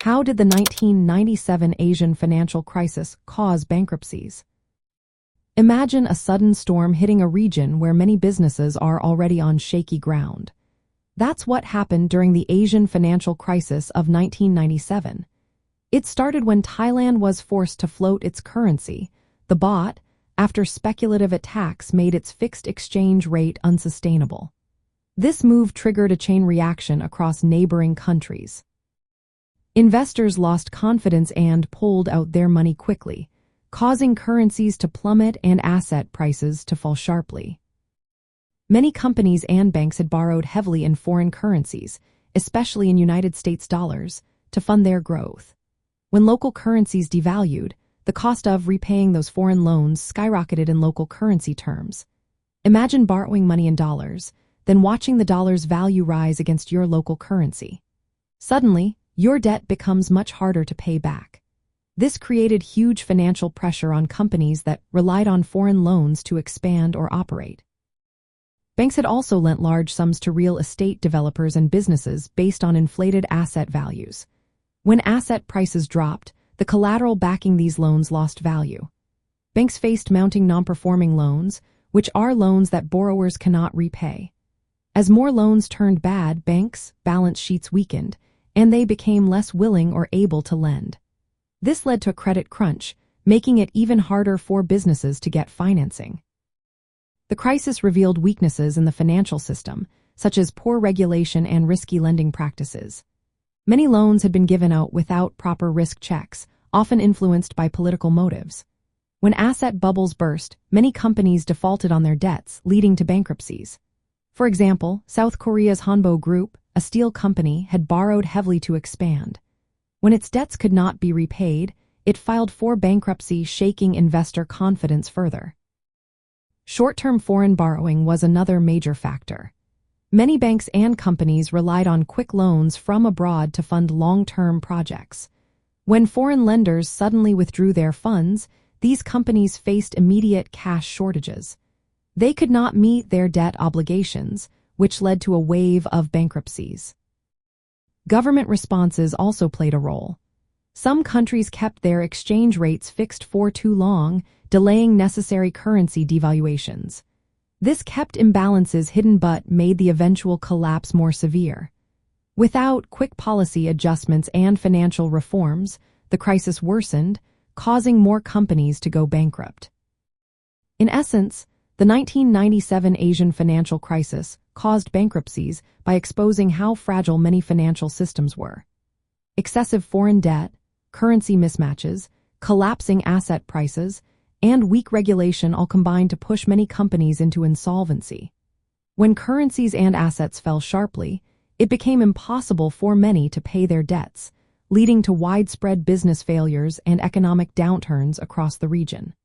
How did the 1997 Asian financial crisis cause bankruptcies? Imagine a sudden storm hitting a region where many businesses are already on shaky ground. That's what happened during the Asian financial crisis of 1997. It started when Thailand was forced to float its currency, the baht, after speculative attacks made its fixed exchange rate unsustainable. This move triggered a chain reaction across neighboring countries. Investors lost confidence and pulled out their money quickly, causing currencies to plummet and asset prices to fall sharply. Many companies and banks had borrowed heavily in foreign currencies, especially in United States dollars, to fund their growth. When local currencies devalued, the cost of repaying those foreign loans skyrocketed in local currency terms. Imagine borrowing money in dollars, then watching the dollar's value rise against your local currency. Suddenly, your debt becomes much harder to pay back. This created huge financial pressure on companies that relied on foreign loans to expand or operate. Banks had also lent large sums to real estate developers and businesses based on inflated asset values. When asset prices dropped, the collateral backing these loans lost value. Banks faced mounting non-performing loans, which are loans that borrowers cannot repay. As more loans turned bad, banks' balance sheets weakened, and they became less willing or able to lend. This led to a credit crunch, making it even harder for businesses to get financing. The crisis revealed weaknesses in the financial system, such as poor regulation and risky lending practices. Many loans had been given out without proper risk checks, often influenced by political motives. When asset bubbles burst, many companies defaulted on their debts, leading to bankruptcies. For example, South Korea's Hanbo Group, a steel company, had borrowed heavily to expand. When its debts could not be repaid, it filed for bankruptcy, shaking investor confidence further. Short-term foreign borrowing was another major factor. Many banks and companies relied on quick loans from abroad to fund long-term projects. When foreign lenders suddenly withdrew their funds, these companies faced immediate cash shortages. They could not meet their debt obligations, which led to a wave of bankruptcies. Government responses also played a role. Some countries kept their exchange rates fixed for too long, delaying necessary currency devaluations. This kept imbalances hidden but made the eventual collapse more severe. Without quick policy adjustments and financial reforms, the crisis worsened, causing more companies to go bankrupt. In essence, the 1997 Asian financial crisis caused bankruptcies by exposing how fragile many financial systems were. Excessive foreign debt, currency mismatches, collapsing asset prices, and weak regulation all combined to push many companies into insolvency. When currencies and assets fell sharply, it became impossible for many to pay their debts, leading to widespread business failures and economic downturns across the region.